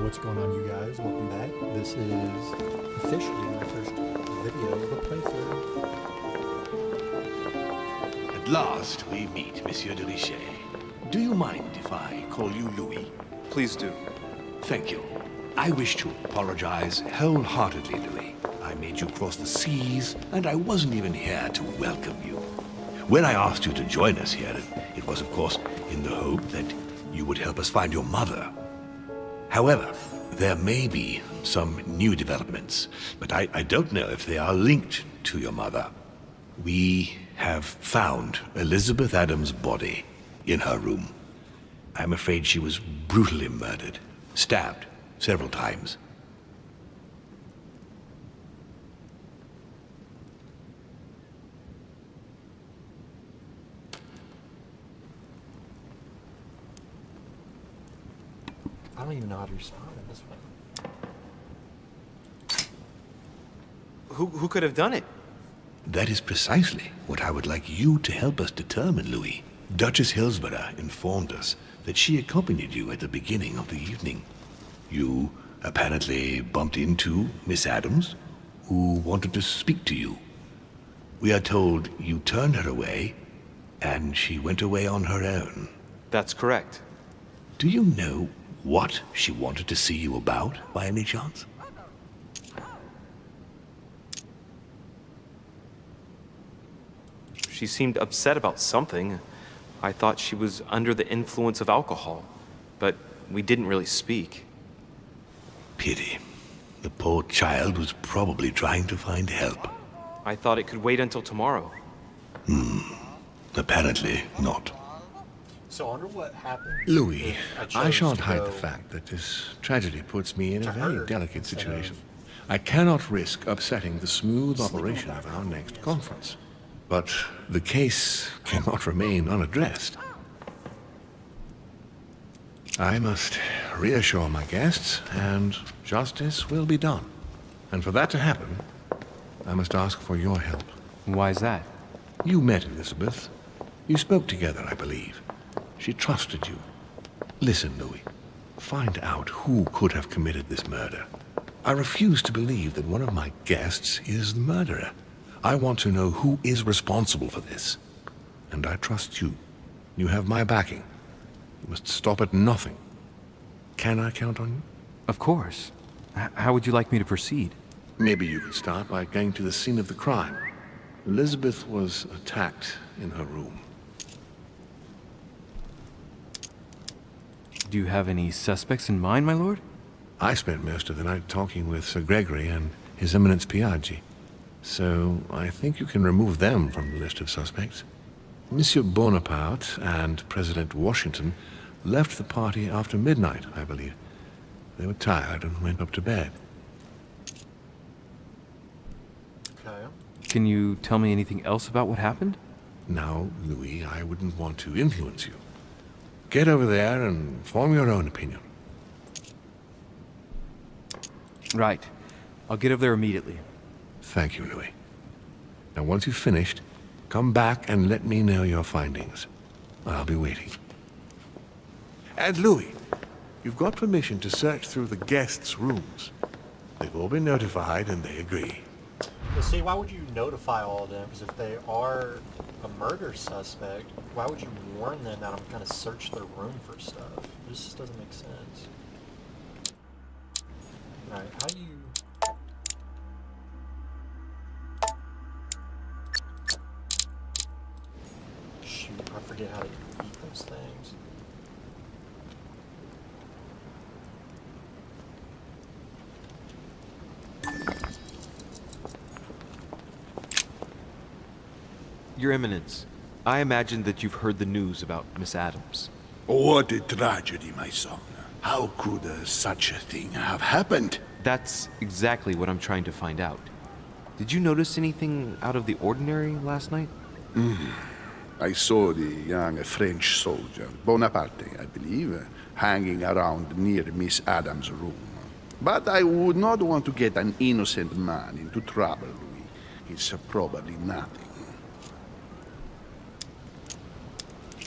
what's going on, you guys? Welcome back. This is officially my first video of a playthrough. At last we meet, Monsieur de Richet. Do you mind if I call you Louis? Please do. Thank you. I wish to apologize wholeheartedly, Louis. I made you cross the seas, and I wasn't even here to welcome you. When I asked you to join us here, it was, of course, in the hope that you would help us find your mother. However, there may be some new developments, but I don't know if they are linked to your mother. We have found Elizabeth Adams' body in her room. I'm afraid she was brutally murdered, stabbed several times. I don't even know how to respond to this one. Who could have done it? That is precisely what I would like you to help us determine, Louis. Duchess Hillsborough informed us that she accompanied you at the beginning of the evening. You apparently bumped into Miss Adams, who wanted to speak to you. We are told you turned her away, and she went away on her own. That's correct. Do you know what she wanted to see you about, by any chance? She seemed upset about something. I thought she was under the influence of alcohol, but we didn't really speak. Pity. The poor child was probably trying to find help. I thought it could wait until tomorrow. Apparently not. So I wonder what happened. Louis, if I chose shan't to hide go the fact that this tragedy puts me in a to very her delicate instead situation. of I cannot risk upsetting the smooth operation of our next conference. But the case cannot remain unaddressed. I must reassure my guests, and justice will be done. And for that to happen, I must ask for your help. Why is that? You met Elizabeth. You spoke together, I believe. She trusted you. Listen, Louis. Find out who could have committed this murder. I refuse to believe that one of my guests is the murderer. I want to know who is responsible for this. And I trust you. You have my backing. You must stop at nothing. Can I count on you? Of course. How would you like me to proceed? Maybe you could start by going to the scene of the crime. Elizabeth was attacked in her room. Do you have any suspects in mind, my lord? I spent most of the night talking with Sir Gregory and His Eminence Piaggi, so I think you can remove them from the list of suspects. Monsieur Bonaparte and President Washington left the party after midnight, I believe. They were tired and went up to bed. Okay. Can you tell me anything else about what happened? Now, Louis, I wouldn't want to influence you. Get over there and form your own opinion. Right. I'll get over there immediately. Thank you, Louis. Now, once you've finished, come back and let me know your findings. I'll be waiting. And Louis, you've got permission to search through the guests' rooms. They've all been notified and they agree. Well, see, why would you notify all of them? Because if they are a murder suspect, why would you warn them that I'm going to search their room for stuff? This just doesn't make sense. Alright, how do you... Shoot, I forget how to eat those things. Your Eminence, I imagine that you've heard the news about Miss Adams. What a tragedy, my son. How could such a thing have happened? That's exactly what I'm trying to find out. Did you notice anything out of the ordinary last night? I saw the young French soldier, Bonaparte, I believe, hanging around near Miss Adams' room. But I would not want to get an innocent man into trouble, Louis. It's probably nothing.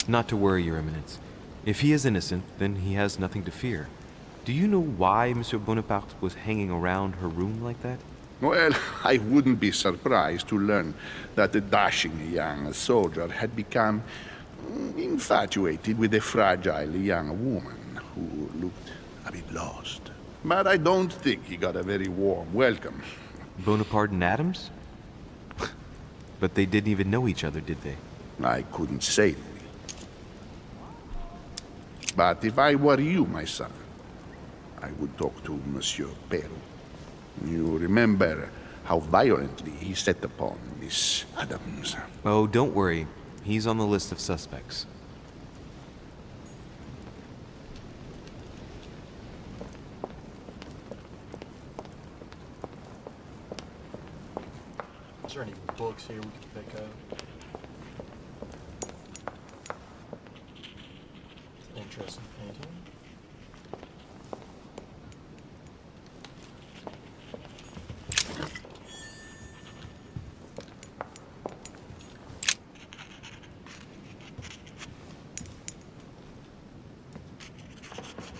Not to worry, Your Eminence. If he is innocent, then he has nothing to fear. Do you know why Monsieur Bonaparte was hanging around her room like that? Well, I wouldn't be surprised to learn that the dashing young soldier had become infatuated with a fragile young woman who looked a bit lost. But I don't think he got a very warm welcome. Bonaparte and Adams? But they didn't even know each other, did they? I couldn't say. But if I were you, my son, I would talk to Monsieur Perrault. You remember how violently he set upon Miss Adams. Oh, don't worry. He's on the list of suspects. Is there any books here we could pick up? It's an interesting painting.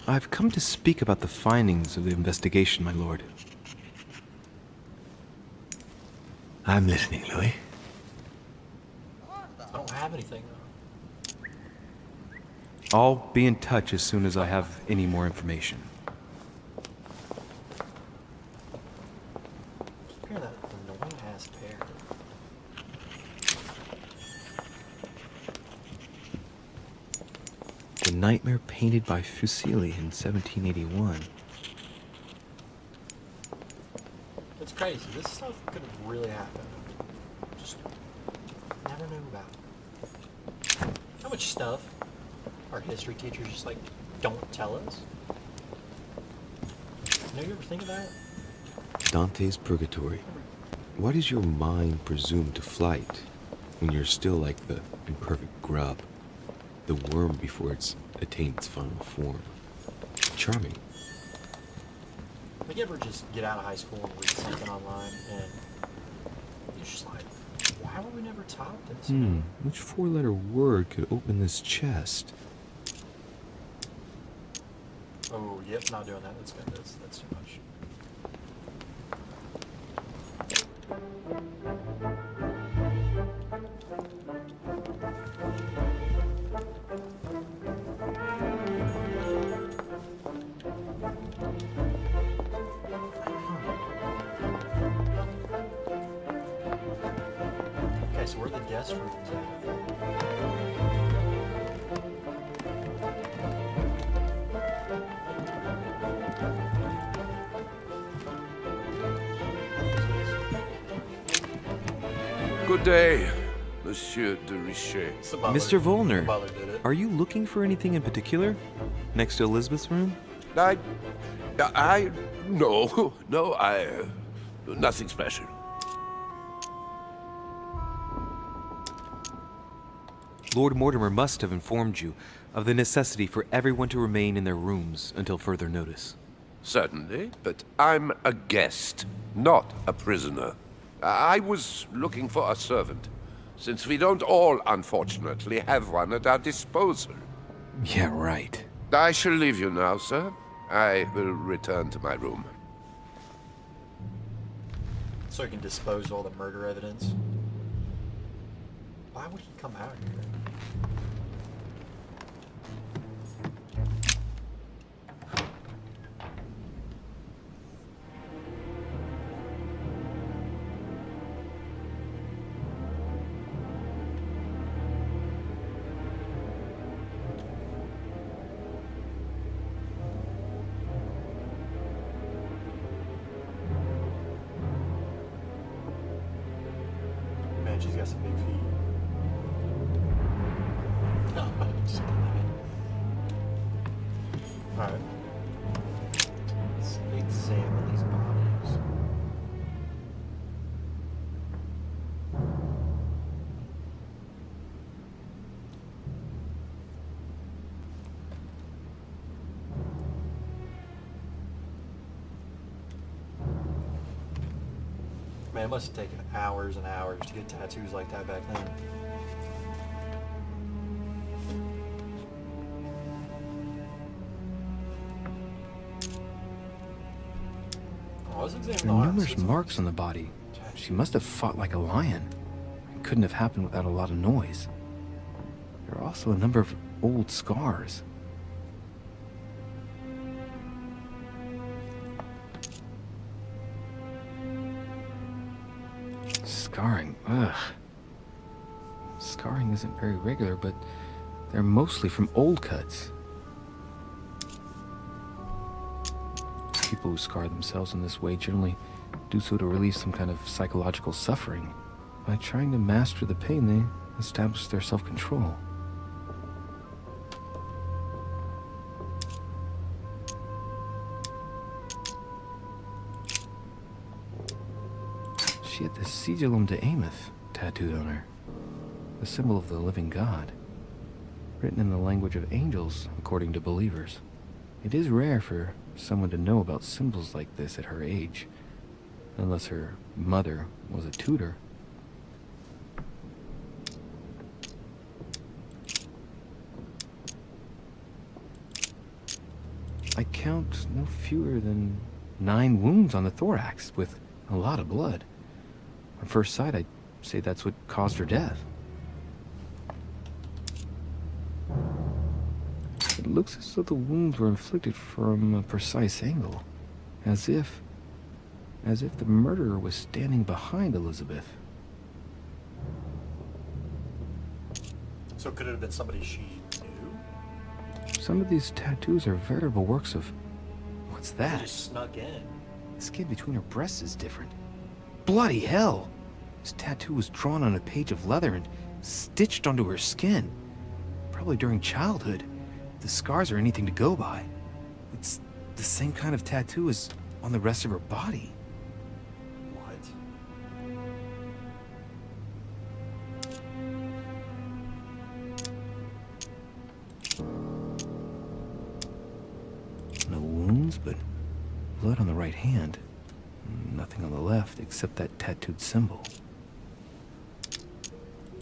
I've come to speak about the findings of the investigation, my lord. I'm listening, Louis. I don't have anything though. I'll be in touch as soon as I have any more information. Keep hearing that annoying ass parrot. The nightmare painted by Fuseli in 1781. It's crazy. This stuff could have really happened. Just never knew about it. How much stuff our history teachers just like don't tell us? You ever think of that? Dante's Purgatory. Why does your mind presume to flight when you're still like the imperfect grub, the worm before it's attained its final form? Charming. Like, you ever just get out of high school and read something online and you're just like, why were we never taught this? Which four-letter word could open this chest? Oh, yep, not doing that. That's good. That's too much. Okay, so where are the guest rooms at? Good day, Monsieur de Richet. It's the butler. Mr. Volner, The butler did it. are you looking for anything in particular? Next to Elizabeth's room? No, nothing special. Lord Mortimer must have informed you of the necessity for everyone to remain in their rooms until further notice. Certainly, but I'm a guest, not a prisoner. I was looking for a servant, since we don't all, unfortunately, have one at our disposal. Yeah, right. I shall leave you now, sir. I will return to my room. So he can dispose of all the murder evidence. Why would he come out here? Man, she's got some big feet. Just kidding. Alright. Let's examine these bodies. Man, it must have taken hours and hours to get tattoos like that back then. let's examine There the are arms. numerous It's- marks on the body. She must have fought like a lion. It couldn't have happened without a lot of noise. There are also a number of old scars. Scarring, ugh. Scarring isn't very regular, but they're mostly from old cuts. People who scar themselves in this way generally do so to relieve some kind of psychological suffering. By trying to master the pain, they establish their self-control. She had the Sigillum de Ameth tattooed on her, the symbol of the living God, written in the language of angels, according to believers. It is rare for someone to know about symbols like this at her age, unless her mother was a tutor. I count no fewer than 9 wounds on the thorax, with a lot of blood. On first sight, I'd say that's what caused her death. It looks as though the wounds were inflicted from a precise angle, as if the murderer was standing behind Elizabeth. So could it have been somebody she knew? Some of these tattoos are veritable works of... What's They that? just snuck in. The skin between her breasts is different. Bloody hell! This tattoo was drawn on a page of leather and stitched onto her skin. Probably during childhood. If the scars are anything to go by. It's the same kind of tattoo as on the rest of her body. What? No wounds, but blood on the right hand. Nothing on the left except that tattooed symbol.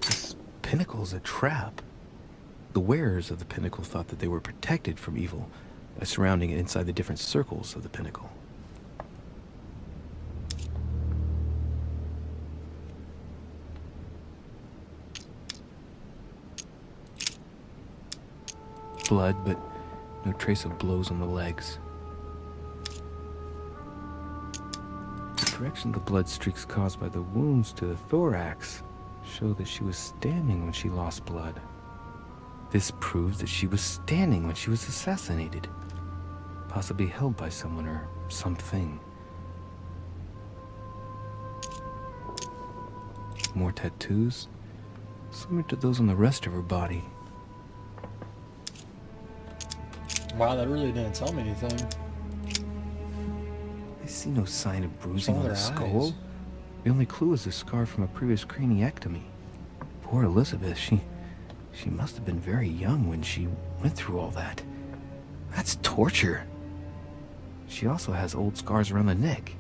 This pinnacle's a trap. The wearers of the pinnacle thought that they were protected from evil by surrounding it inside the different circles of the pinnacle. Blood, but no trace of blows on the legs. The direction of the blood streaks caused by the wounds to the thorax show that she was standing when she lost blood. This proves that she was standing when she was assassinated, possibly held by someone or something. More tattoos, similar to those on the rest of her body. Wow, that really didn't tell me anything. I see no sign of bruising Saw on their the skull. eyes. The only clue is a scar from a previous craniectomy. Poor Elizabeth, she must have been very young when she went through all that. That's torture. She also has old scars around the neck,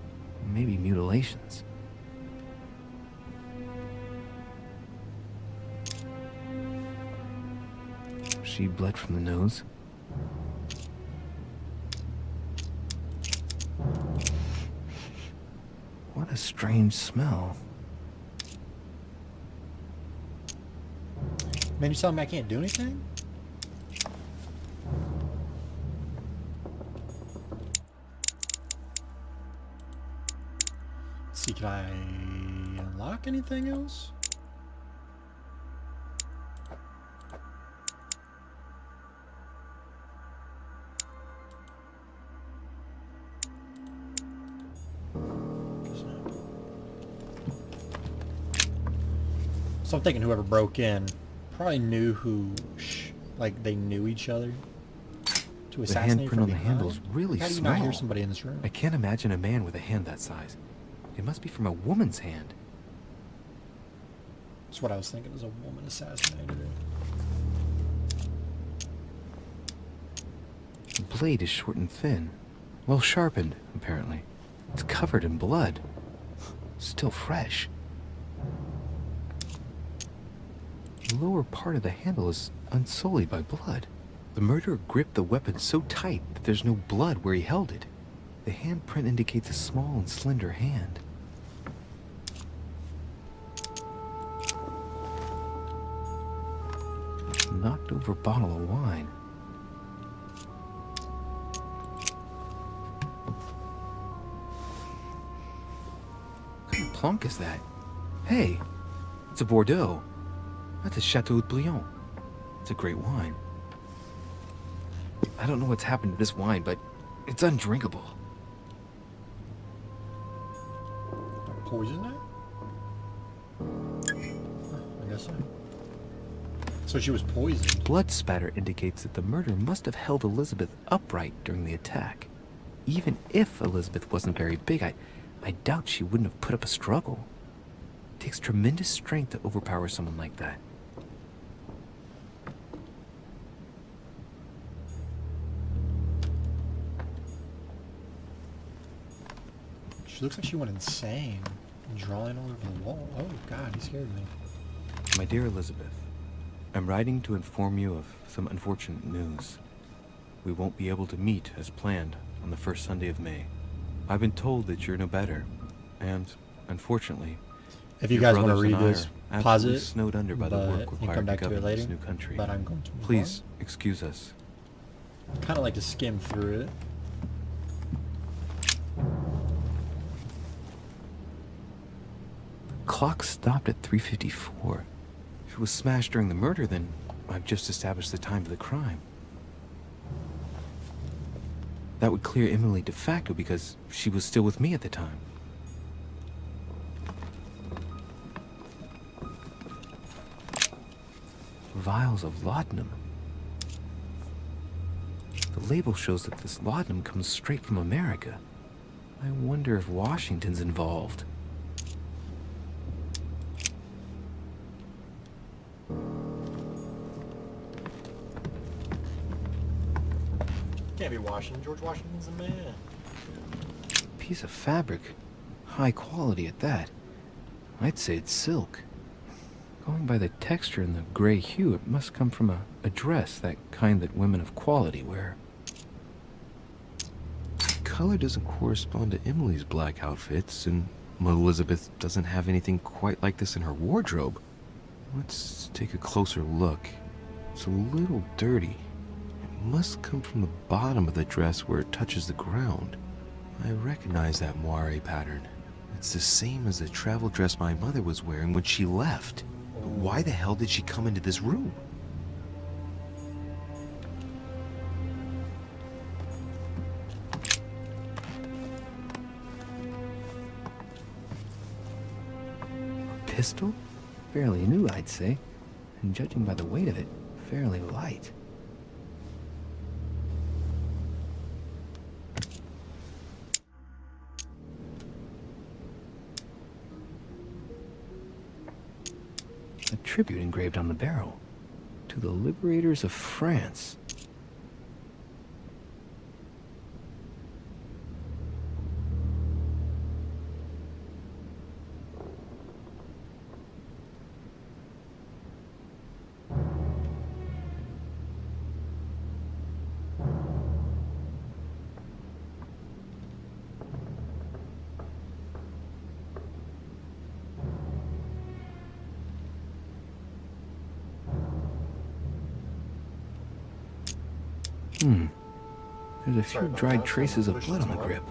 maybe mutilations. She bled from the nose. What a strange smell. Man, you telling me I can't do anything? Let's see, can I unlock anything else? Guess not. So I'm thinking whoever broke in probably knew who, like they knew each other to The assassinate handprint from on the behind. handle is really How do you small. not hear somebody in this room? I can't imagine a man with a hand that size. It must be from a woman's hand. That's what I was thinking. As a woman assassinated her. The blade is short and thin. Well sharpened, apparently. It's covered in blood. Still fresh. The lower part of the handle is unsullied by blood. The murderer gripped the weapon so tight that there's no blood where he held it. The handprint indicates a small and slender hand. Knocked over bottle of wine. What kind of plonk is that? Hey, it's a Bordeaux. That's a Chateau de Briand. It's a great wine. I don't know what's happened to this wine, but it's undrinkable. Poison it? I guess so. So she was poisoned. Blood spatter indicates that the murder must have held Elizabeth upright during the attack. Even if Elizabeth wasn't very big, I doubt she wouldn't have put up a struggle. It takes tremendous strength to overpower someone like that. She looks like she went insane. Drawing all over the wall. Oh god, he scared me. My dear Elizabeth, I'm writing to inform you of some unfortunate news. We won't be able to meet as planned on the first Sunday of May. I've been told that you're no better, and unfortunately, If you your guys want to brothers and read I this, are pause absolutely it. snowed under by the but work you can required come to back to it govern later. this new country. But I'm going to move Please excuse us. on. Kind of like to skim through it. Clock stopped at 3:54. If it was smashed during the murder, then I've just established the time of the crime. That would clear Emily de facto because she was still with me at the time. Vials of laudanum. The label shows that this laudanum comes straight from America. I wonder if Washington's involved. Can't be Washington. George Washington's the man. Piece of fabric. High quality at that. I'd say it's silk. Going by the texture and the gray hue, it must come from a dress, that kind that women of quality wear. The color doesn't correspond to Emily's black outfits, and Elizabeth doesn't have anything quite like this in her wardrobe. Let's take a closer look. It's a little dirty. It must come from the bottom of the dress where it touches the ground. I recognize that moire pattern. It's the same as the travel dress my mother was wearing when she left. Why the hell did she come into this room? A pistol? Fairly new, I'd say. And judging by the weight of it, fairly light. A tribute engraved on the barrel. To the liberators of France. There's a few dried traces of blood on the grip.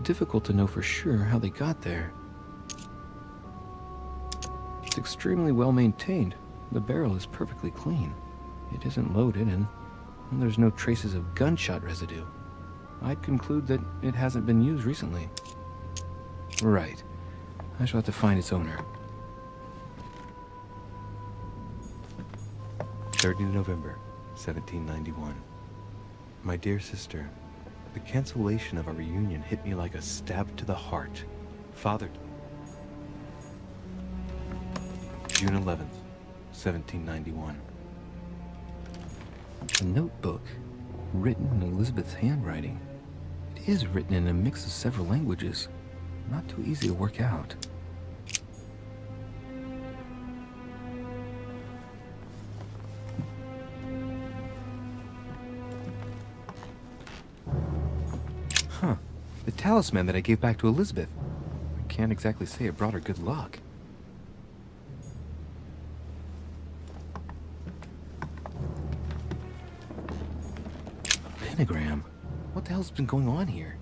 Difficult to know for sure how they got there. It's extremely well maintained. The barrel is perfectly clean. It isn't loaded, and there's no traces of gunshot residue. I'd conclude that it hasn't been used recently. Right. I shall have to find its owner. 30 November, 1791. My dear sister, the cancellation of our reunion hit me like a stab to the heart. Father... June 11th, 1791. A notebook, written in Elizabeth's handwriting. It is written in a mix of several languages, not too easy to work out. The talisman that I gave back to Elizabeth. I can't exactly say it brought her good luck. A pentagram? What the hell's been going on here?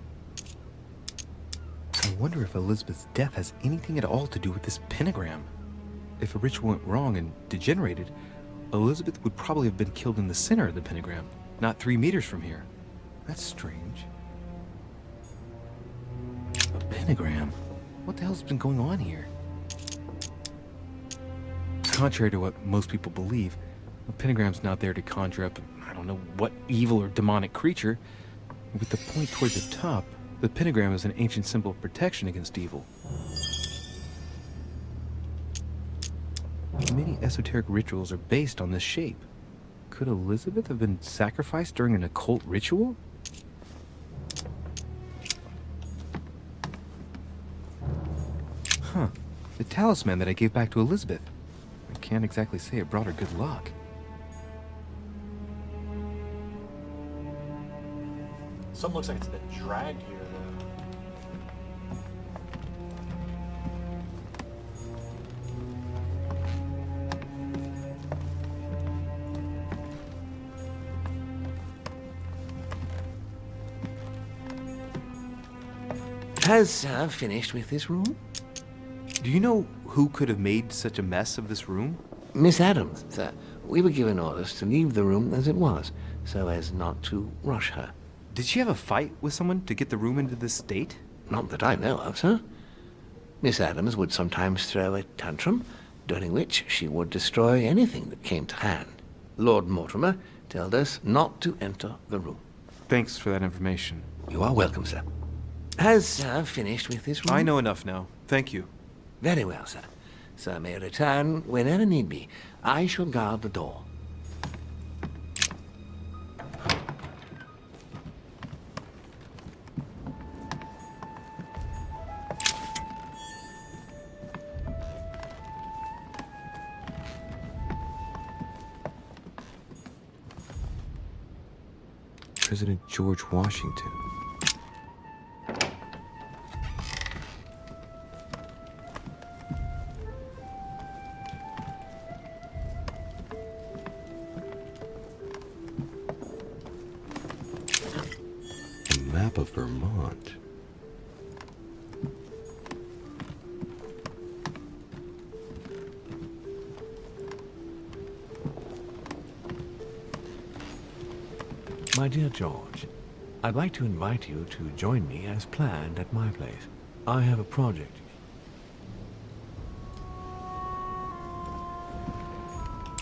I wonder if Elizabeth's death has anything at all to do with this pentagram. If a ritual went wrong and degenerated, Elizabeth would probably have been killed in the center of the pentagram, not 3 meters from here. That's strange. A pentagram? What the hell's been going on here? Contrary to what most people believe, a pentagram's not there to conjure up, I don't know what evil or demonic creature. With the point toward the top, the pentagram is an ancient symbol of protection against evil. Many esoteric rituals are based on this shape. Could Elizabeth have been sacrificed during an occult ritual? Huh. The talisman that I gave back to Elizabeth. I can't exactly say it brought her good luck. Something looks like it's been dragged here, though. Has Sir finished with this room? Do you know who could have made such a mess of this room? Miss Adams, sir. We were given orders to leave the room as it was, so as not to rush her. Did she have a fight with someone to get the room into this state? Not that I know of, sir. Miss Adams would sometimes throw a tantrum, during which she would destroy anything that came to hand. Lord Mortimer told us not to enter the room. Thanks for that information. You are welcome, sir. Has Sir finished with this room? I know enough now. Thank you. Very well, sir. Sir may return whenever need be. I shall guard the door. President George Washington. A map of Vermont. My dear George, I'd like to invite you to join me as planned at my place. I have a project.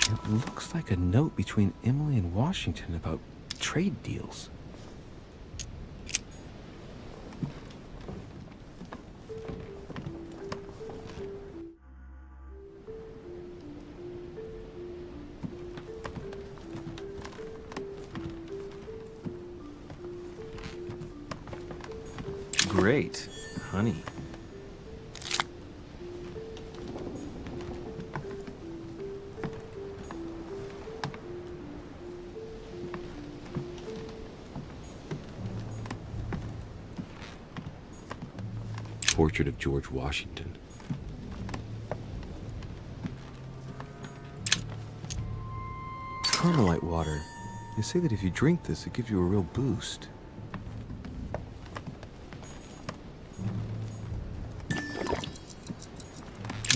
It looks like a note between Emily and Washington about trade deals. Great. Honey. Portrait of George Washington. Carmelite water. They say that if you drink this, it gives you a real boost.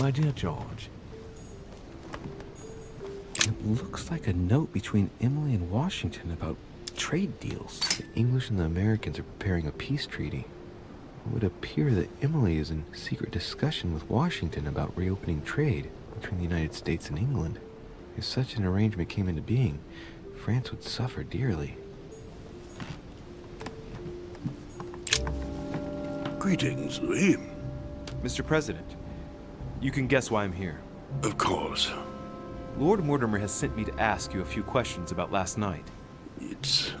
My dear George, It looks like a note between Emily and Washington about trade deals. The English and the Americans are preparing a peace treaty. It would appear that Emily is in secret discussion with Washington about reopening trade between the United States and England. If such an arrangement came into being, France would suffer dearly. Greetings, Louis. Mr. President, you can guess why I'm here. Of course. Lord Mortimer has sent me to ask you a few questions about last night. It's...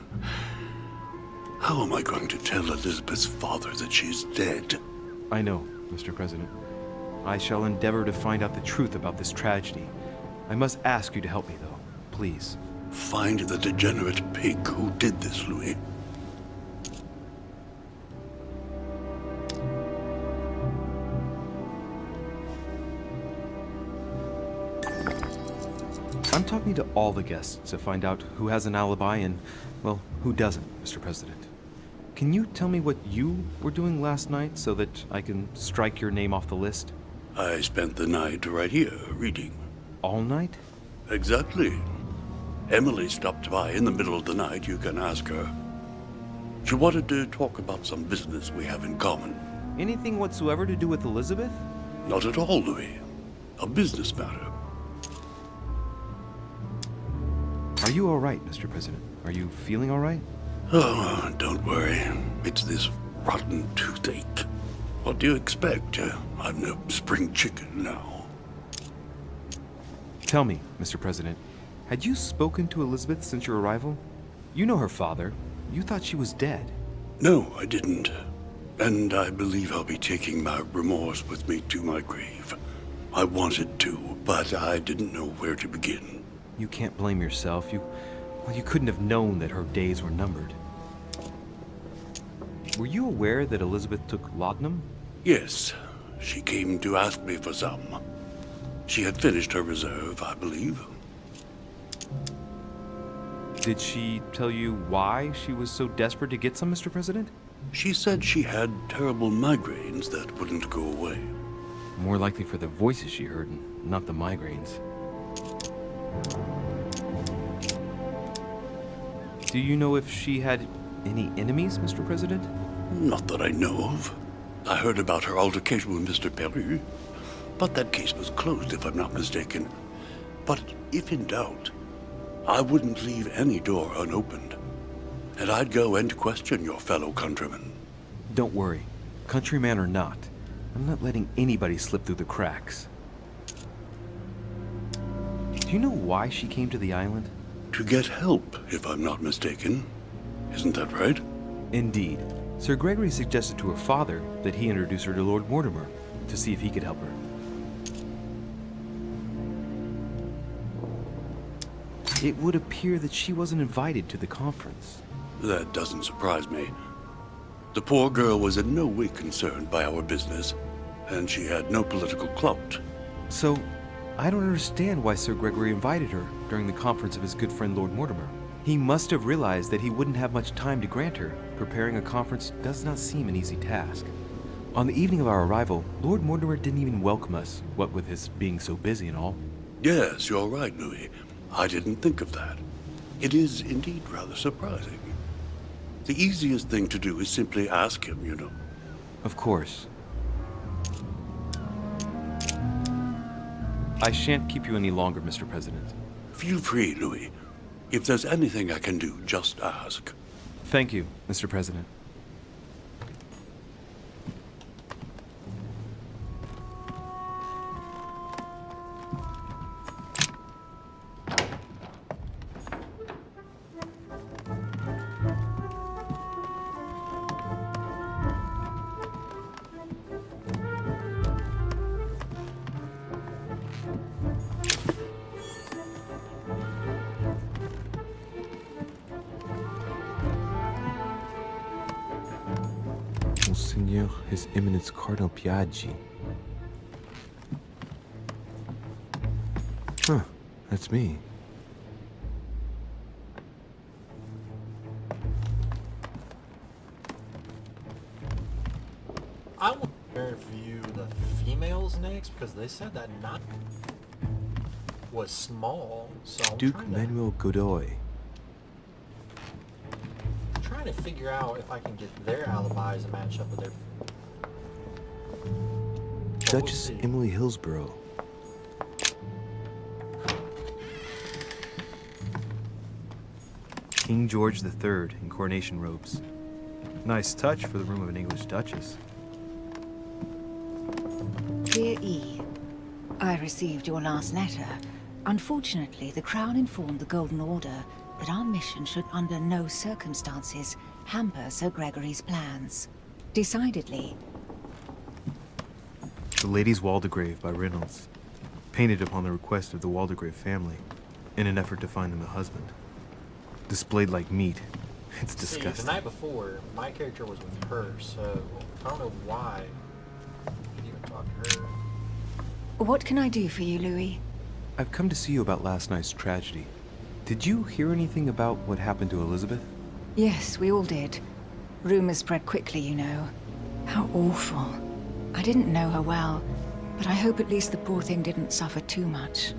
How am I going to tell Elizabeth's father that she's dead? I know, Mr. President. I shall endeavor to find out the truth about this tragedy. I must ask you to help me, though. Please. Find the degenerate pig who did this, Louis. talking to all the guests to find out who has an alibi and, well, who doesn't, Mr. President. Can you tell me what you were doing last night so that I can strike your name off the list? I spent the night right here, reading. All night? Exactly. Emily stopped by in the middle of the night, you can ask her. She wanted to talk about some business we have in common. Anything whatsoever to do with Elizabeth? Not at all, Louis. A business matter. Are you all right, Mr. President? Are you feeling all right? Oh, don't worry. It's this rotten toothache. What do you expect? I'm no spring chicken now. Tell me, Mr. President, had you spoken to Elizabeth since your arrival? You know her father. You thought she was dead. No, I didn't. And I believe I'll be taking my remorse with me to my grave. I wanted to, but I didn't know where to begin. You can't blame yourself. You couldn't have known that her days were numbered. Were you aware that Elizabeth took laudanum? Yes, she came to ask me for some. She had finished her reserve, I believe. Did she tell you why she was so desperate to get some, Mr. President? She said she had terrible migraines that wouldn't go away. More likely for the voices she heard, and not the migraines. Do you know if she had any enemies, Mr. President? Not that I know of. I heard about her altercation with Mr. Perry, but that case was closed, if I'm not mistaken. But if in doubt, I wouldn't leave any door unopened. And I'd go and question your fellow countrymen. Don't worry. Countryman or not, I'm not letting anybody slip through the cracks. Do you know why she came to the island? To get help, if I'm not mistaken. Isn't that right? Indeed. Sir Gregory suggested to her father that he introduce her to Lord Mortimer to see if he could help her. It would appear that she wasn't invited to the conference. That doesn't surprise me. The poor girl was in no way concerned by our business, and she had no political clout. So, I don't understand why Sir Gregory invited her during the conference of his good friend Lord Mortimer. He must have realized that he wouldn't have much time to grant her. Preparing a conference does not seem an easy task. On the evening of our arrival, Lord Mortimer didn't even welcome us, what with his being so busy and all. Yes, you're right, Louis. I didn't think of that. It is indeed rather surprising. The easiest thing to do is simply ask him, you know. Of course. I shan't keep you any longer, Mr. President. Feel free, Louis. If there's anything I can do, just ask. Thank you, Mr. President. Monseigneur, His Eminence Cardinal Piaggi. Huh, that's me. I want to interview the females next because they said that knot was small. So I'm Duke Manuel Godoy. trying to figure out if I can get their alibis to match up with their. Duchess Emily Hillsborough. King George III in coronation robes. Nice touch for the room of an English duchess. Dear E, I received your last letter. Unfortunately, the Crown informed the Golden Order that our mission should under no circumstances hamper Sir Gregory's plans. Decidedly. The Lady's Waldegrave by Reynolds. Painted upon the request of the Waldegrave family, in an effort to find them a husband. Displayed like meat. It's disgusting. See, the night before, my character was with her, so I don't know why I could even talk to her. What can I do for you, Louis? I've come to see you about last night's tragedy. Did you hear anything about what happened to Elizabeth? Yes, we all did. Rumors spread quickly, you know. How awful. I didn't know her well, but I hope at least the poor thing didn't suffer too much.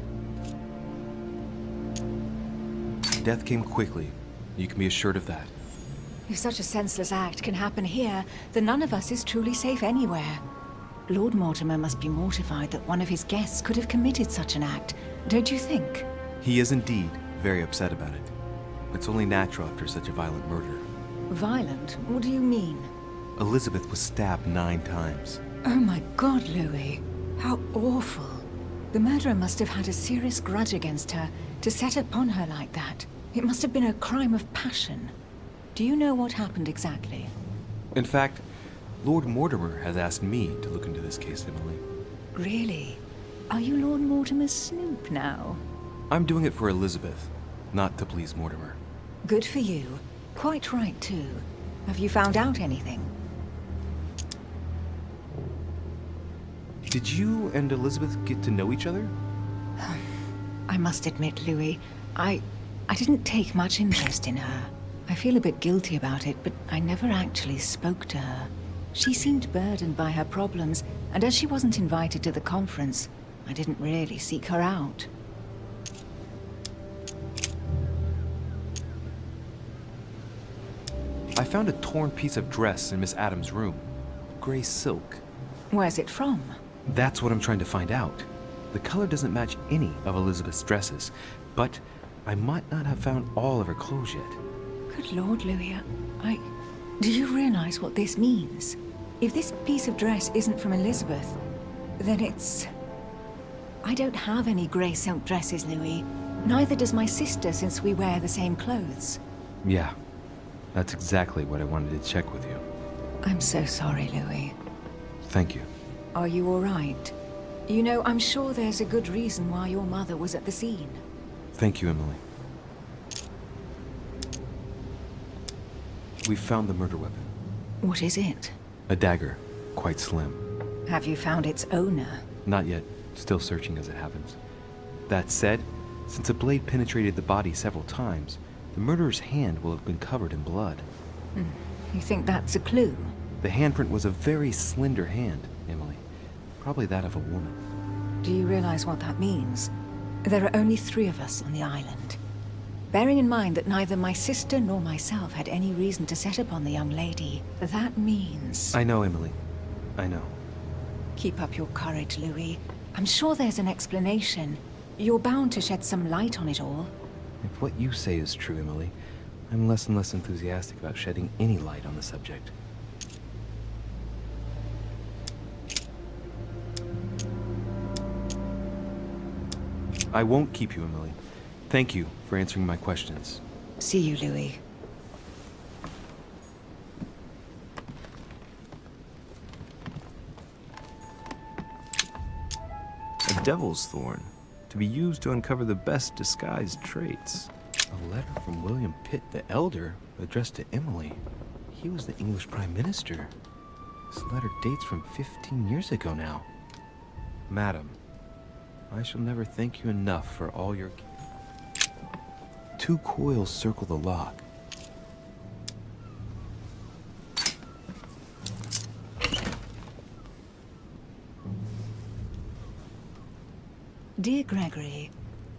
Death came quickly. You can be assured of that. If such a senseless act can happen here, then none of us is truly safe anywhere. Lord Mortimer must be mortified that one of his guests could have committed such an act, don't you think? He is indeed very upset about it. It's only natural after such a violent murder. Violent? What do you mean? Elizabeth was stabbed 9 times. Oh my God, Louis. How awful. The murderer must have had a serious grudge against her to set upon her like that. It must have been a crime of passion. Do you know what happened exactly? In fact, Lord Mortimer has asked me to look into this case, Emily. Really? Are you Lord Mortimer's snoop now? I'm doing it for Elizabeth, not to please Mortimer. Good for you. Quite right, too. Have you found out anything? Did you and Elizabeth get to know each other? I must admit, Louis, I didn't take much interest in her. I feel a bit guilty about it, but I never actually spoke to her. She seemed burdened by her problems, and as she wasn't invited to the conference, I didn't really seek her out. I found a torn piece of dress in Miss Adams' room. Gray silk. Where's it from? That's what I'm trying to find out. The color doesn't match any of Elizabeth's dresses, but I might not have found all of her clothes yet. Good Lord, Louis, do you realize what this means? If this piece of dress isn't from Elizabeth, then it's... I don't have any grey silk dresses, Louis. Neither does my sister, since we wear the same clothes. Yeah, that's exactly what I wanted to check with you. I'm so sorry, Louis. Thank you. Are you all right? You know, I'm sure there's a good reason why your mother was at the scene. Thank you, Emily. We found the murder weapon. What is it? A dagger, quite slim. Have you found its owner? Not yet. Still searching as it happens. That said, since the blade penetrated the body several times, the murderer's hand will have been covered in blood. You think that's a clue? The handprint was a very slender hand, Emily. Probably that of a woman. Do you realize what that means? There are only 3 of us on the island. Bearing in mind that neither my sister nor myself had any reason to set upon the young lady, that means... I know, Emily. I know. Keep up your courage, Louis. I'm sure there's an explanation. You're bound to shed some light on it all. If what you say is true, Emily, I'm less and less enthusiastic about shedding any light on the subject. I won't keep you, Emily. Thank you for answering my questions. See you, Louis. A devil's thorn, to be used to uncover the best disguised traits. A letter from William Pitt the Elder, addressed to Emily. He was the English Prime Minister. This letter dates from 15 years ago now. Madam, I shall never thank you enough for all your... 2 coils circle the lock. Dear Gregory,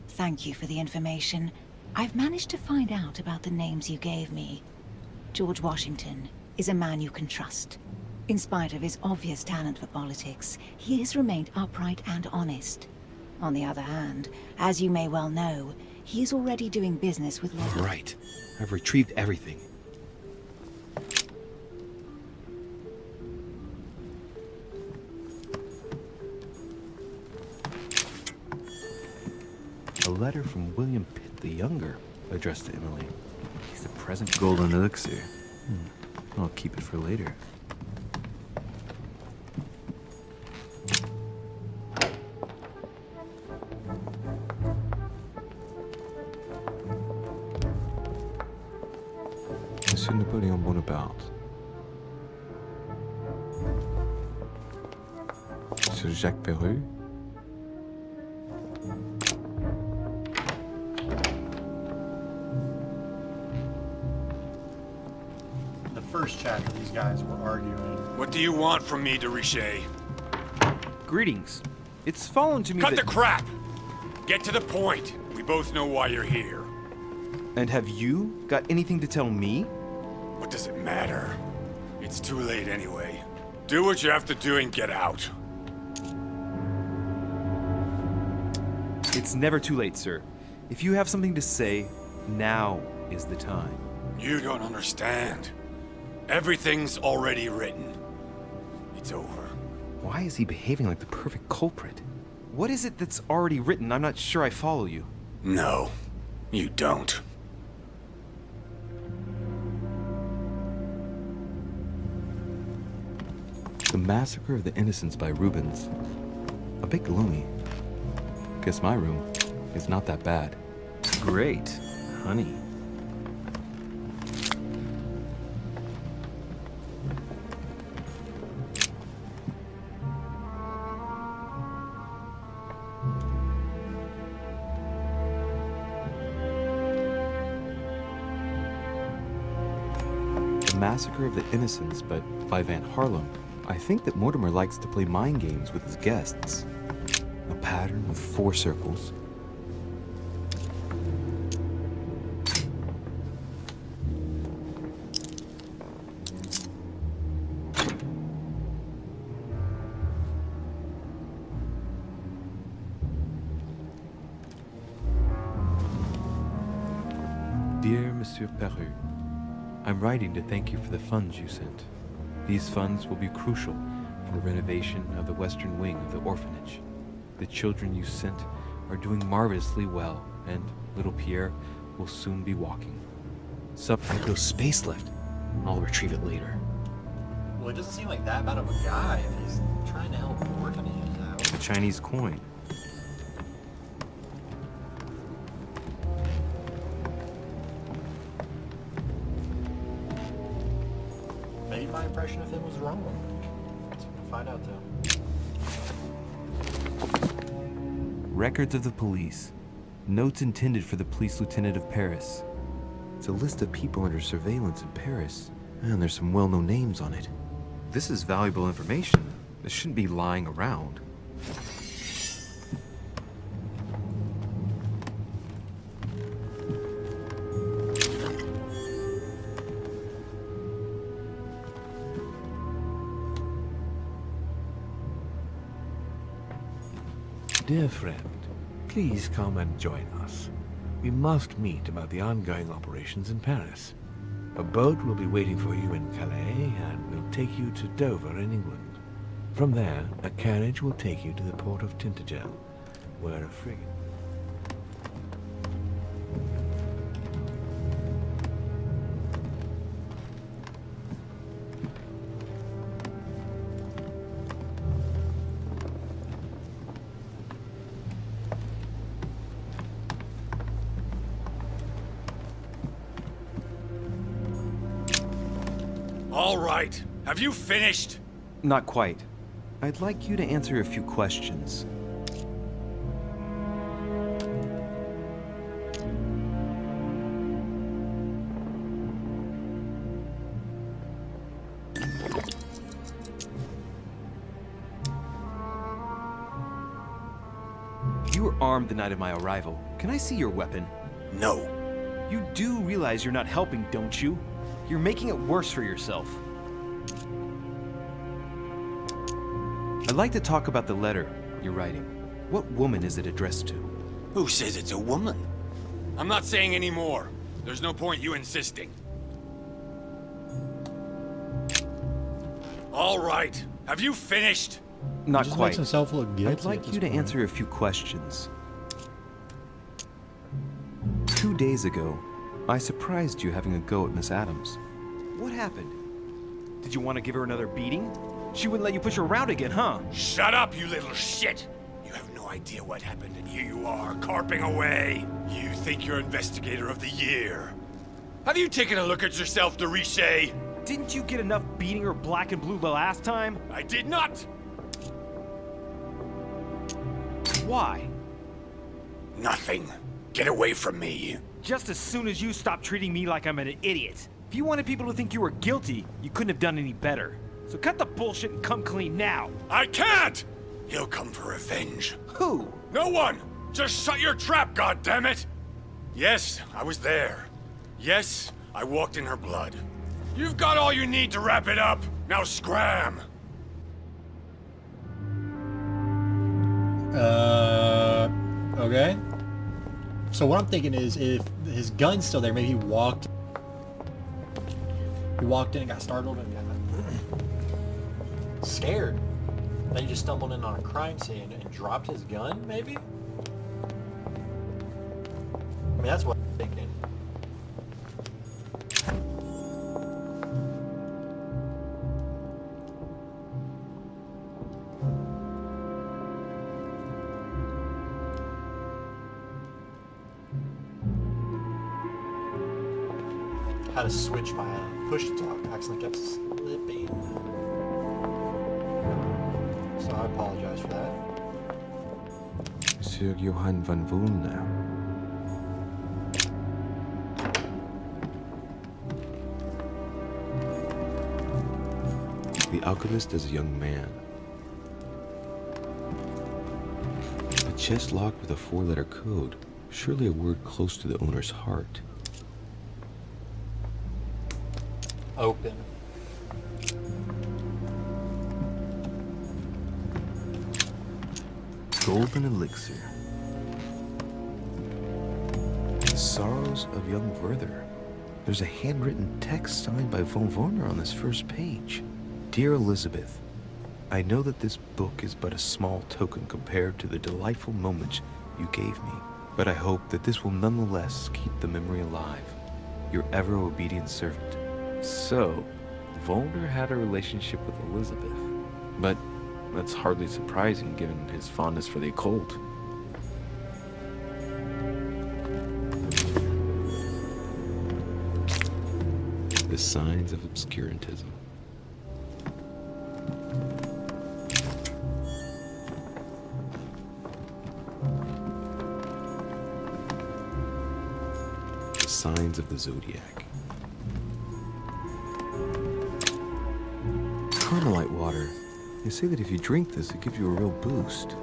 thank you for the information. I've managed to find out about the names you gave me. George Washington is a man you can trust. In spite of his obvious talent for politics, he has remained upright and honest. On the other hand, as you may well know, he is already doing business with Lord... Right. I've retrieved everything. A letter from William Pitt the Younger, addressed to Emily. He's the present Golden elixir. I'll keep it for later. Monsieur Napoleon Bonaparte. Monsieur Jacques Perru. these guys were arguing. What do you want from me, de Richet? Greetings. It's fallen to me Cut that... the crap! Get to the point. We both know why you're here. And have you got anything to tell me? What does it matter? It's too late anyway. Do what you have to do and get out. It's never too late, sir. If you have something to say, now is the time. You don't understand. Everything's already written. It's over. Why is he behaving like the perfect culprit? What is it that's already written? I'm not sure I follow you. No, you don't. The Massacre of the Innocents by Rubens. A bit gloomy. Guess my room is not that bad. Great, honey. The Massacre of the Innocents, but by Van Harlem. I think that Mortimer likes to play mind games with his guests. A pattern with 4 circles. Dear Monsieur Peru, I'm writing to thank you for the funds you sent. These funds will be crucial for the renovation of the western wing of the orphanage. The children you sent are doing marvelously well, and little Pierre will soon be walking. I'll go space lift. I'll retrieve it later. Well, it doesn't seem like that bad of a guy if he's trying to help orphanages out. A Chinese coin. Maybe my impression of him was wrong. Let's find out though. Records of the police. Notes intended for the police lieutenant of Paris. It's a list of people under surveillance in Paris, and there's some well-known names on it. This is valuable information. This shouldn't be lying around. Dear friend, please come and join us. We must meet about the ongoing operations in Paris. A boat will be waiting for you in Calais and will take you to Dover in England. From there, a carriage will take you to the port of Tintagel, where a frigate... All right. Have you finished? Not quite. I'd like you to answer a few questions. You were armed the night of my arrival. Can I see your weapon? No. You do realize you're not helping, don't you? You're making it worse for yourself. I'd like to talk about the letter you're writing. What woman is it addressed to? Who says it's a woman? I'm not saying any more. There's no point you insisting. All right. Have you finished? Not He just quite. makes himself look guilty. I'd like you to answer a few questions. 2 days ago, I surprised you having a go at Miss Adams. What happened? Did you want to give her another beating? She wouldn't let you push her around again, huh? Shut up, you little shit! You have no idea what happened, and here you are, carping away. You think you're investigator of the year. Have you taken a look at yourself, de Richet? Didn't you get enough beating her black and blue the last time? I did not! Why? Nothing. Get away from me. Just as soon as you stop treating me like I'm an idiot. If you wanted people to think you were guilty, you couldn't have done any better. So cut the bullshit and come clean now. I can't! He'll come for revenge. Who? No one! Just shut your trap, goddammit! Yes, I was there. Yes, I walked in her blood. You've got all you need to wrap it up. Now scram! Okay. So what I'm thinking is, if his gun's still there, maybe he walked in and got startled and got scared. Then he just stumbled in on a crime scene and dropped his gun, maybe? I mean, that's what I'm thinking. How to switch my push to talk. Accidentally kept slipping. So I apologize for that. Monsieur Johann van Vulna. The alchemist is a young man. A chest locked with a 4-letter code. Surely a word close to the owner's heart. Open. Golden elixir. The sorrows of young Werther. There's a handwritten text signed by von Werner on this first page. Dear Elizabeth, I know that this book is but a small token compared to the delightful moments you gave me, but I hope that this will nonetheless keep the memory alive. Your ever obedient servant. So, Volner had a relationship with Elizabeth. But that's hardly surprising given his fondness for the occult. The signs of obscurantism. The signs of the zodiac. Carmelite water. They say that if you drink this, it gives you a real boost.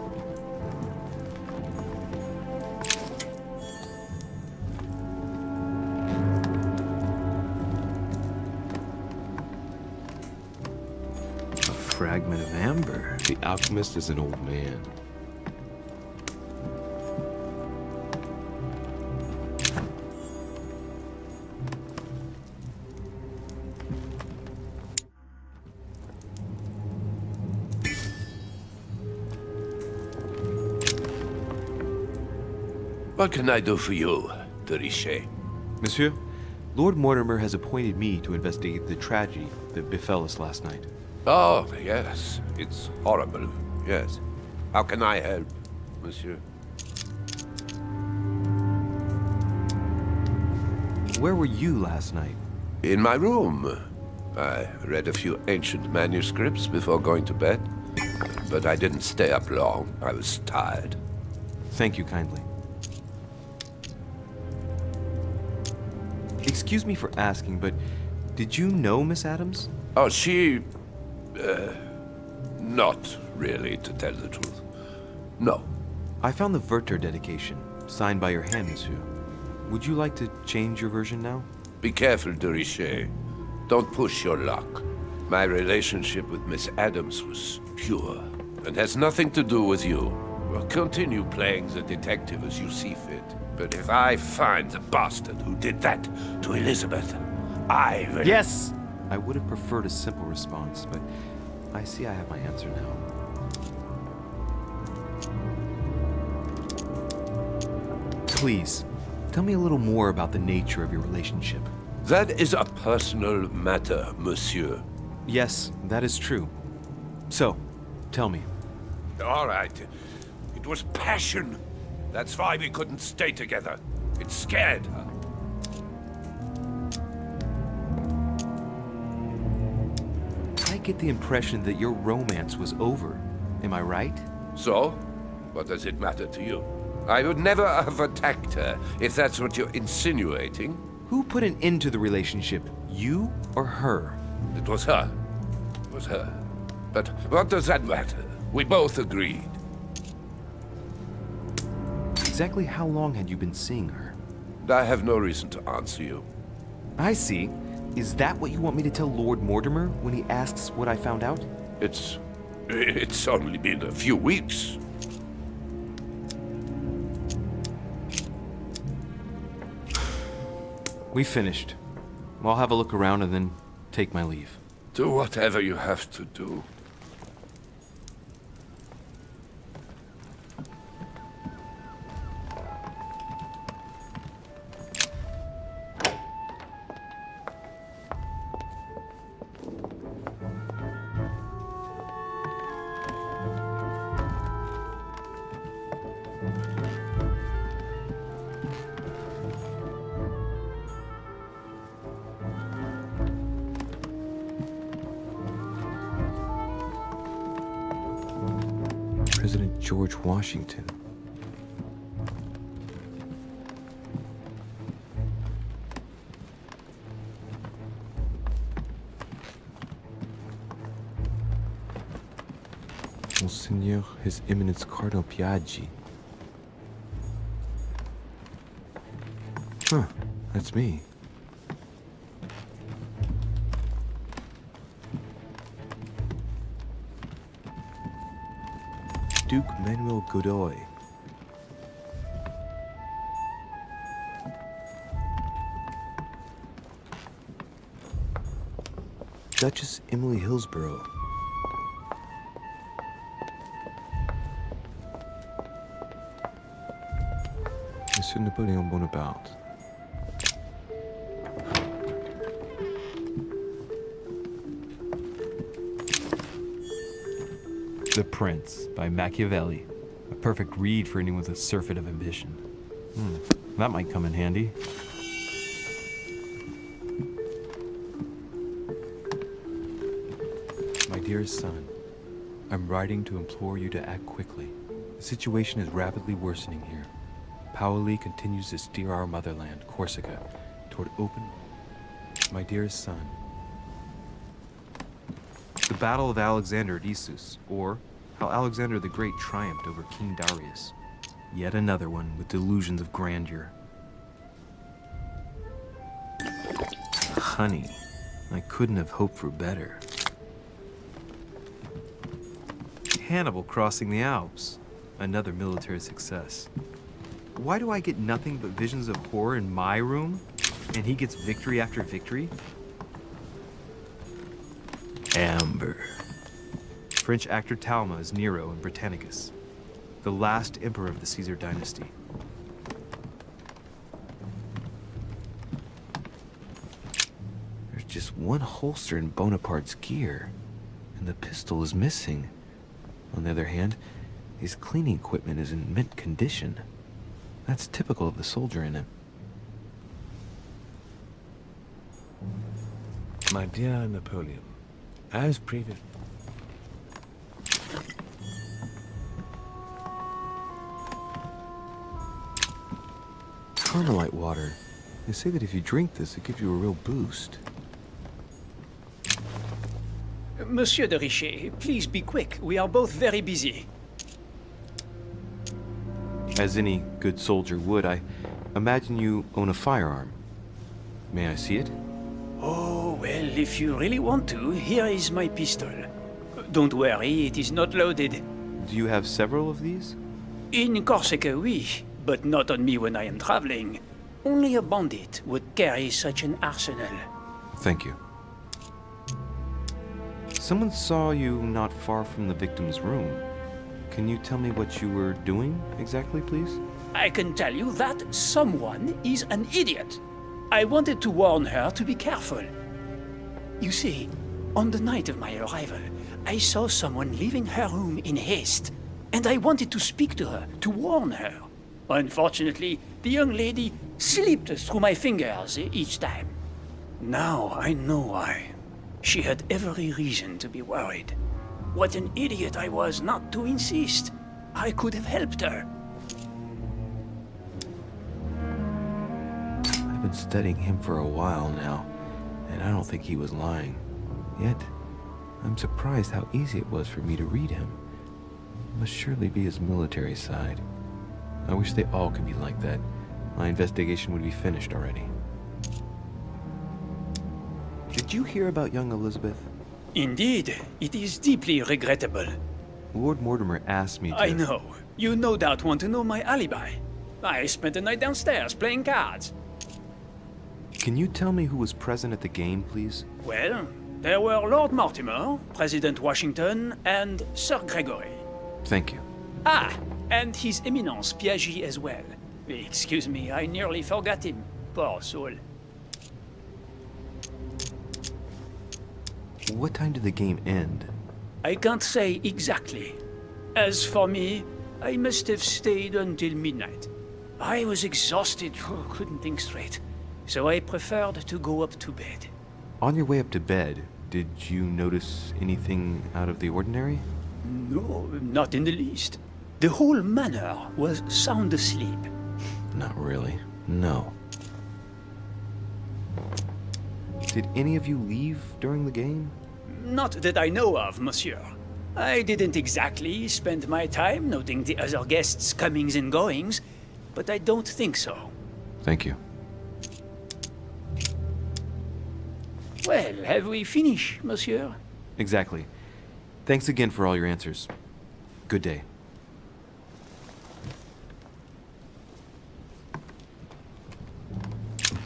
A fragment of amber. The alchemist is an old man. What can I do for you, de Richet? Monsieur, Lord Mortimer has appointed me to investigate the tragedy that befell us last night. Oh, yes. It's horrible. Yes. How can I help, monsieur? Where were you last night? In my room. I read a few ancient manuscripts before going to bed. But I didn't stay up long. I was tired. Thank you kindly. Excuse me for asking, but did you know Miss Adams? Oh, she... not really, to tell the truth. No. I found the Werther dedication, signed by your hand, monsieur. Would you like to change your version now? Be careful, de Richet. Don't push your luck. My relationship with Miss Adams was pure, and has nothing to do with you. Well, continue playing the detective as you see fit. But if I find the bastard who did that to Elizabeth, I will... Yes! I would have preferred a simple response, but I see I have my answer now. Please, tell me a little more about the nature of your relationship. That is a personal matter, monsieur. Yes, that is true. So, tell me. All right. It was passion. That's why we couldn't stay together. It scared her. I get the impression that your romance was over. Am I right? So? What does it matter to you? I would never have attacked her, if that's what you're insinuating. Who put an end to the relationship? You or her? It was her. It was her. But what does that matter? We both agreed. Exactly how long had you been seeing her? I have no reason to answer you. I see. Is that what you want me to tell Lord Mortimer when he asks what I found out? It's only been a few weeks. We finished. I'll have a look around and then take my leave. Do whatever you have to do. President George Washington. Monseigneur, His Eminence Cardinal Piaggi. Huh, that's me. Duke Manuel Godoy. Duchess Emily Hillsborough. Monsieur Napoleon Bonaparte. The Prince by Machiavelli. A perfect read for anyone with a surfeit of ambition. That might come in handy. My dearest son, I'm writing to implore you to act quickly. The situation is rapidly worsening here. Paoli continues to steer our motherland, Corsica, toward open... My dearest son, the Battle of Alexander at Issus, or how Alexander the Great triumphed over King Darius. Yet another one with delusions of grandeur. Honey, I couldn't have hoped for better. Hannibal crossing the Alps, another military success. Why do I get nothing but visions of horror in my room, and he gets victory after victory? Amber. French actor Talma as Nero in Britannicus, the last emperor of the Caesar dynasty. There's just one holster in Bonaparte's gear, and the pistol is missing. On the other hand, his cleaning equipment is in mint condition. That's typical of the soldier in him. My dear Napoleon, as previous... Carmelite water. They say that if you drink this, it gives you a real boost. Monsieur de Richet, please be quick. We are both very busy. As any good soldier would, I imagine you own a firearm. May I see it? Oh, well, if you really want to, here is my pistol. Don't worry, it is not loaded. Do you have several of these? In Corsica, oui, but not on me when I am traveling. Only a bandit would carry such an arsenal. Thank you. Someone saw you not far from the victim's room. Can you tell me what you were doing exactly, please? I can tell you that someone is an idiot. I wanted to warn her to be careful. You see, on the night of my arrival, I saw someone leaving her room in haste, and I wanted to speak to her, to warn her. Unfortunately, the young lady slipped through my fingers each time. Now I know why. She had every reason to be worried. What an idiot I was not to insist. I could have helped her. I've been studying him for a while now, and I don't think he was lying. Yet, I'm surprised how easy it was for me to read him. It must surely be his military side. I wish they all could be like that. My investigation would be finished already. Did you hear about young Elizabeth? Indeed, it is deeply regrettable. Lord Mortimer asked me to... I know. You no doubt want to know my alibi. I spent the night downstairs playing cards. Can you tell me who was present at the game, please? Well, there were Lord Mortimer, President Washington, and Sir Gregory. Thank you. Ah, and His Eminence Piaggi as well. Excuse me, I nearly forgot him. Poor soul. What time did the game end? I can't say exactly. As for me, I must have stayed until midnight. I was exhausted, couldn't think straight, so I preferred to go up to bed. On your way up to bed, did you notice anything out of the ordinary? No, not in the least. The whole manor was sound asleep. Not really. No. Did any of you leave during the game? Not that I know of, monsieur. I didn't exactly spend my time noting the other guests' comings and goings, but I don't think so. Thank you. Well, have we finished, monsieur? Exactly. Thanks again for all your answers. Good day.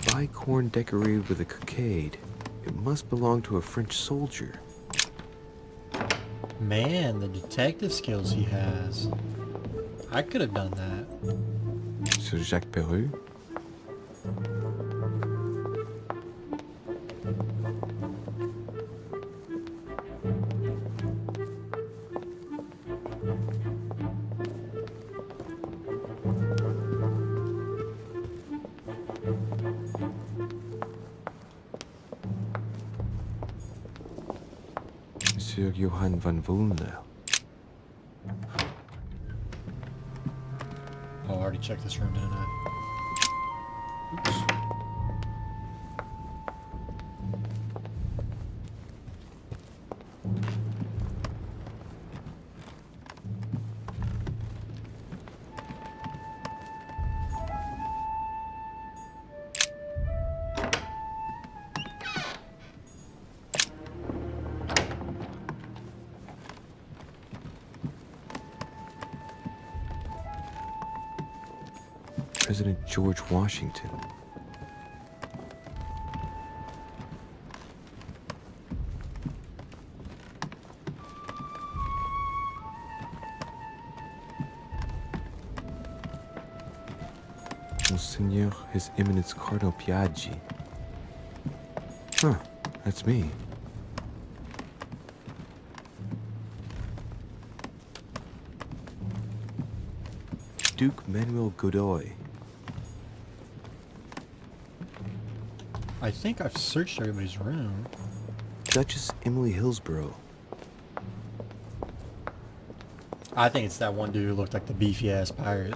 Bicorn decorated with a cockade. It must belong to a French soldier. Man, the detective skills he has. I could have done that. Sir Jacques Perru? Monsieur Johann van Volner. Oh, I already checked this room, didn't I? Oops. President George Washington. Monseigneur, His Eminence Cardinal Piaggi. Huh, that's me. Duke Manuel Godoy. I think I've searched everybody's room. Duchess Emily Hillsborough. I think it's that one dude who looked like the beefy ass pirate.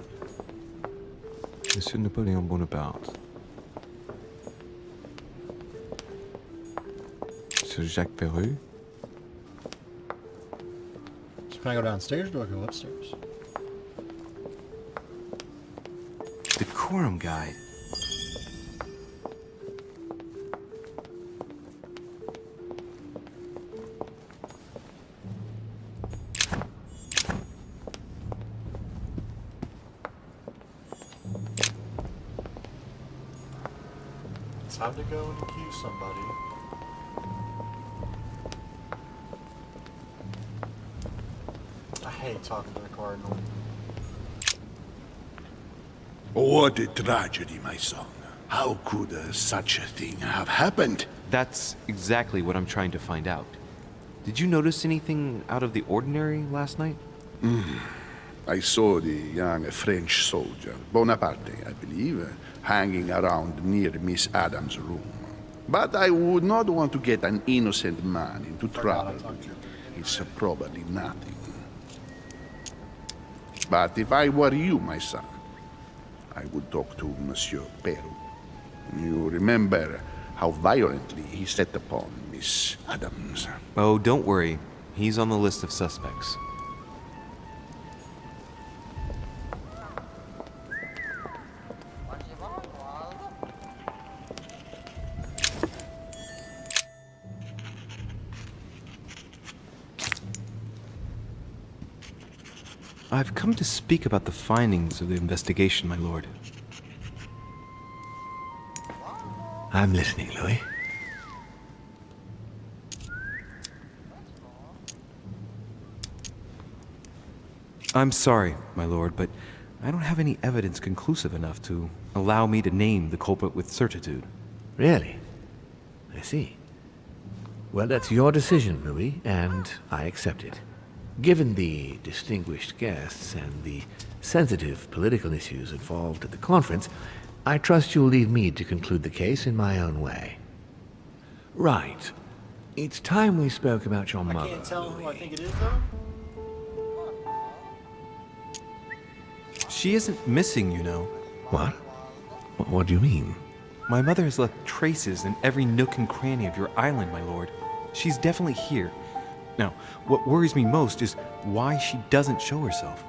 Monsieur Napoleon Bonaparte. Sir Jacques Perru. So can I go downstairs or do I go upstairs? Decorum Guide. Time to go and accuse somebody. I hate talking to the Cardinal. What a tragedy, my son. How could such a thing have happened? That's exactly what I'm trying to find out. Did you notice anything out of the ordinary last night? I saw the young French soldier, Bonaparte, I believe, hanging around near Miss Adams' room. But I would not want to get an innocent man into trouble. It's probably nothing. But if I were you, my son, I would talk to Monsieur Peru. You remember how violently he set upon Miss Adams. Oh, don't worry. He's on the list of suspects. I've come to speak about the findings of the investigation, my lord. I'm listening, Louis. I'm sorry, my lord, but I don't have any evidence conclusive enough to allow me to name the culprit with certitude. Really? I see. Well, that's your decision, Louis, and I accept it. Given the distinguished guests and the sensitive political issues involved at the conference, I trust you'll leave me to conclude the case in my own way. Right. It's time we spoke about your mother. I can't tell Louis. who I think it is, though. She isn't missing, you know. What? What do you mean? My mother has left traces in every nook and cranny of your island, my lord. She's definitely here. Now, what worries me most is why she doesn't show herself.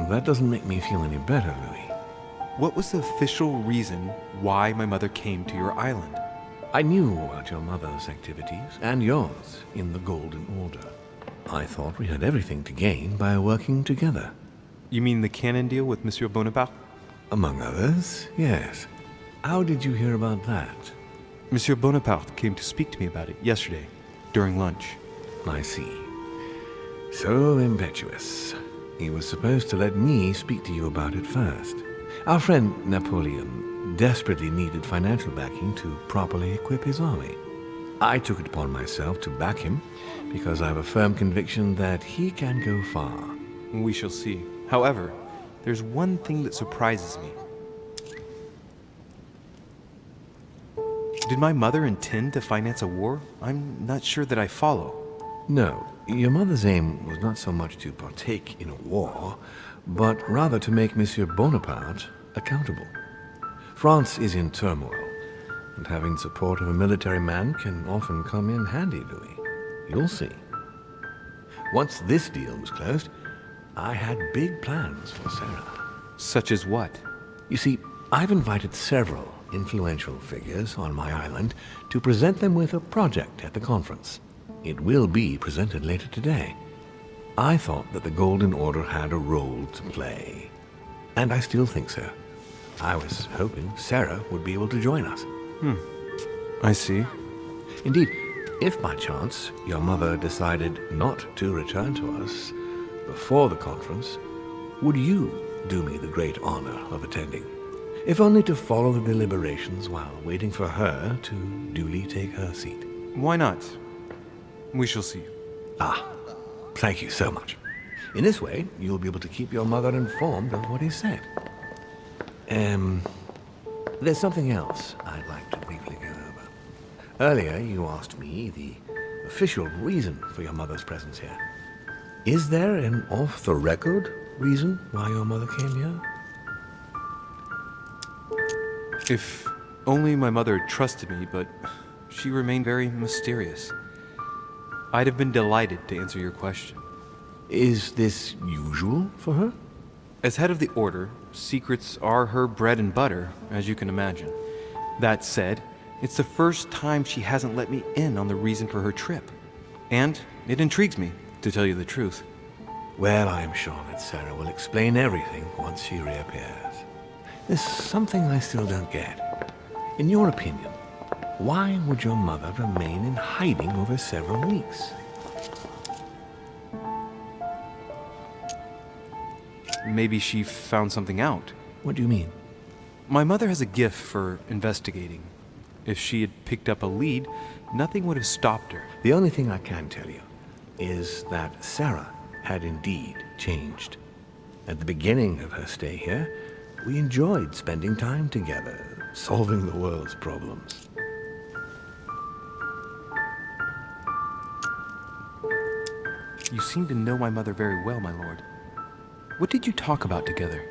That doesn't make me feel any better, Louis. What was the official reason why my mother came to your island? I knew about your mother's activities, and yours, in the Golden Order. I thought we had everything to gain by working together. You mean the cannon deal with Monsieur Bonaparte? Among others, yes. How did you hear about that? Monsieur Bonaparte came to speak to me about it yesterday, during lunch. I see. So impetuous. He was supposed to let me speak to you about it first. Our friend Napoleon desperately needed financial backing to properly equip his army. I took it upon myself to back him because I have a firm conviction that he can go far. We shall see. However, there's one thing that surprises me. Did my mother intend to finance a war? I'm not sure that I follow. No, your mother's aim was not so much to partake in a war, but rather to make Monsieur Bonaparte accountable. France is in turmoil, and having support of a military man can often come in handy, Louis. You'll see. Once this deal was closed, I had big plans for Sarah. Such as what? You see, I've invited several influential figures on my island to present them with a project at the conference. It will be presented later today. I thought that the Golden Order had a role to play, and I still think so. I was hoping Sarah would be able to join us. I see. Indeed, if by chance your mother decided not to return to us before the conference, would you do me the great honor of attending? If only to follow the deliberations while waiting for her to duly take her seat. Why not? We shall see. Ah, thank you so much. In this way, you'll be able to keep your mother informed of what is said. There's something else I'd like to briefly go over. Earlier, you asked me the official reason for your mother's presence here. Is there an off-the-record reason why your mother came here? If only my mother had trusted me, but she remained very mysterious. I'd have been delighted to answer your question. Is this usual for her? As head of the Order, secrets are her bread and butter, as you can imagine. That said, it's the first time she hasn't let me in on the reason for her trip. And it intrigues me, to tell you the truth. Well, I'm sure that Sarah will explain everything once she reappears. There's something I still don't get. In your opinion, why would your mother remain in hiding over several weeks? Maybe she found something out. What do you mean? My mother has a gift for investigating. If she had picked up a lead, nothing would have stopped her. The only thing I can tell you is that Sarah had indeed changed. At the beginning of her stay here, we enjoyed spending time together, solving the world's problems. You seem to know my mother very well, my lord. What did you talk about together?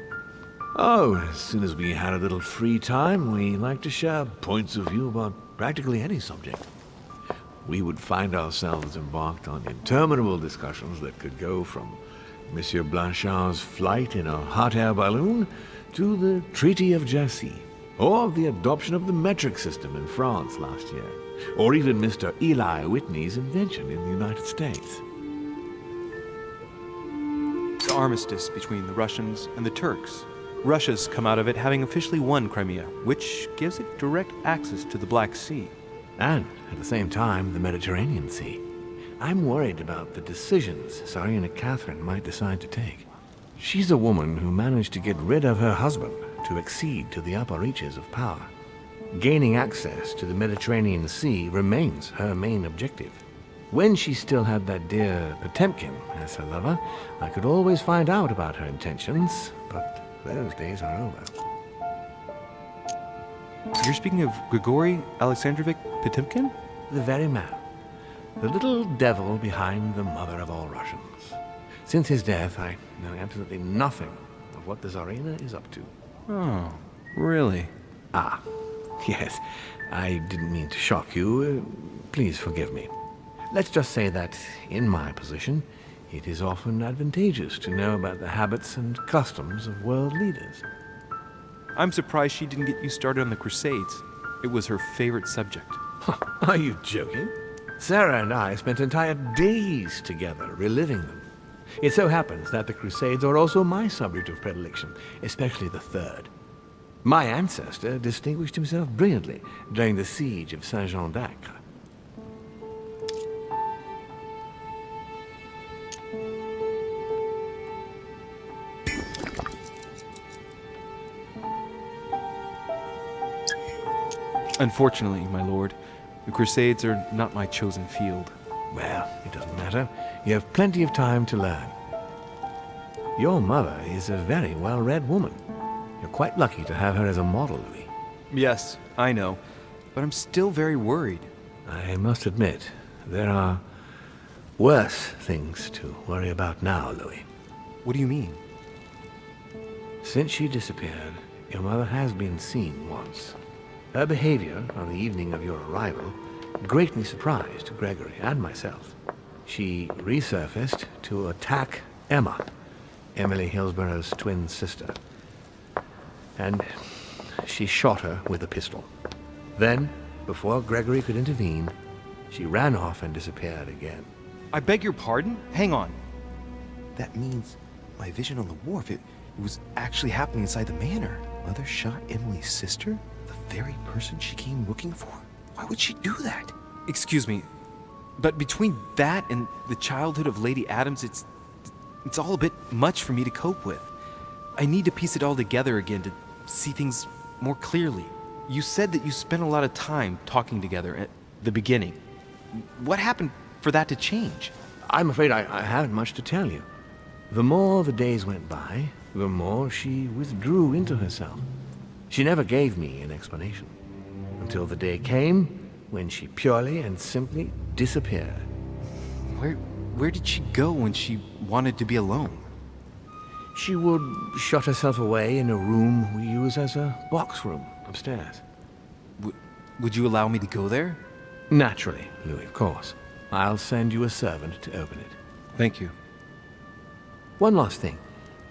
Oh, as soon as we had a little free time, we liked to share points of view about practically any subject. We would find ourselves embarked on interminable discussions that could go from Monsieur Blanchard's flight in a hot air balloon to the Treaty of Jassy, or the adoption of the metric system in France last year, or even Mr. Eli Whitney's invention in the United States. The armistice between the Russians and the Turks. Russia's come out of it having officially won Crimea, which gives it direct access to the Black Sea. And, at the same time, the Mediterranean Sea. I'm worried about the decisions Tsarina Catherine might decide to take. She's a woman who managed to get rid of her husband to accede to the upper reaches of power. Gaining access to the Mediterranean Sea remains her main objective. When she still had that dear Potemkin as her lover, I could always find out about her intentions, but those days are over. You're speaking of Grigory Alexandrovich Potemkin? The very man. The little devil behind the mother of all Russians. Since his death, I know absolutely nothing of what the Tsarina is up to. Oh, really? Ah, yes. I didn't mean to shock you. Please forgive me. Let's just say that, in my position, it is often advantageous to know about the habits and customs of world leaders. I'm surprised she didn't get you started on the Crusades. It was her favorite subject. Are you joking? Sarah and I spent entire days together reliving them. It so happens that the Crusades are also my subject of predilection, especially the Third. My ancestor distinguished himself brilliantly during the siege of Saint-Jean d'Acre. Unfortunately, my lord, the Crusades are not my chosen field. Well, it doesn't matter. You have plenty of time to learn. Your mother is a very well-read woman. You're quite lucky to have her as a model, Louis. Yes, I know, but I'm still very worried. I must admit, there are worse things to worry about now, Louis. What do you mean? Since she disappeared, your mother has been seen once. Her behavior on the evening of your arrival greatly surprised Gregory and myself. She resurfaced to attack Emma, Emily Hillsborough's twin sister. And she shot her with a pistol. Then, before Gregory could intervene, she ran off and disappeared again. I beg your pardon? Hang on. That means my vision on the wharf, it was actually happening inside the manor. Mother shot Emily's sister? The very person she came looking for? Why would she do that? Excuse me, but between that and the childhood of Lady Adams, it's all a bit much for me to cope with. I need to piece it all together again to see things more clearly. You said that you spent a lot of time talking together at the beginning. What happened for that to change? I'm afraid I haven't much to tell you. The more the days went by, the more she withdrew into herself. She never gave me an explanation, until the day came when she purely and simply disappeared. Where did she go when she wanted to be alone? She would shut herself away in a room we use as a box room upstairs. Would you allow me to go there? Naturally, Louis, of course. I'll send you a servant to open it. Thank you. One last thing,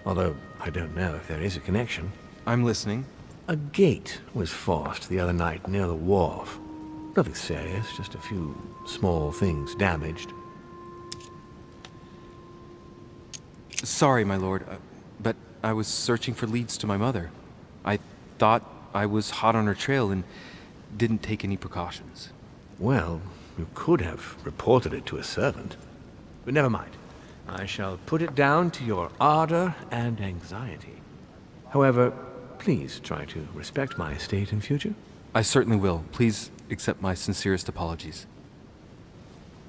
although I don't know if there is a connection. I'm listening. A gate was forced the other night near the wharf. Nothing serious, just a few small things damaged. Sorry, my lord, but I was searching for leads to my mother. I thought I was hot on her trail and didn't take any precautions. Well, you could have reported it to a servant. But never mind. I shall put it down to your ardor and anxiety. However, please try to respect my state in future. I certainly will. Please accept my sincerest apologies.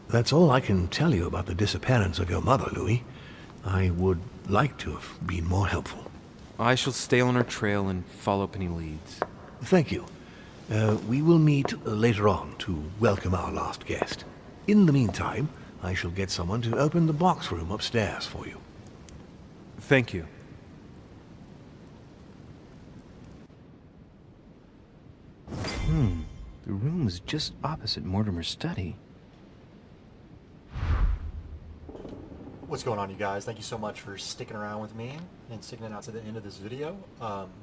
That's all I can tell you about the disappearance of your mother, Louis. I would like to have been more helpful. I shall stay on her trail and follow up any leads. Thank you. We will meet later on to welcome our last guest. In the meantime, I shall get someone to open the box room upstairs for you. Thank you. The room was just opposite Mortimer's study. What's going on, you guys? Thank you so much for sticking around with me and sticking it out to the end of this video.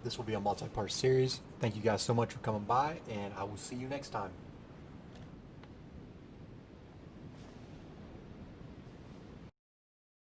This will be a multi-part series. Thank you guys so much for coming by, and I will see you next time.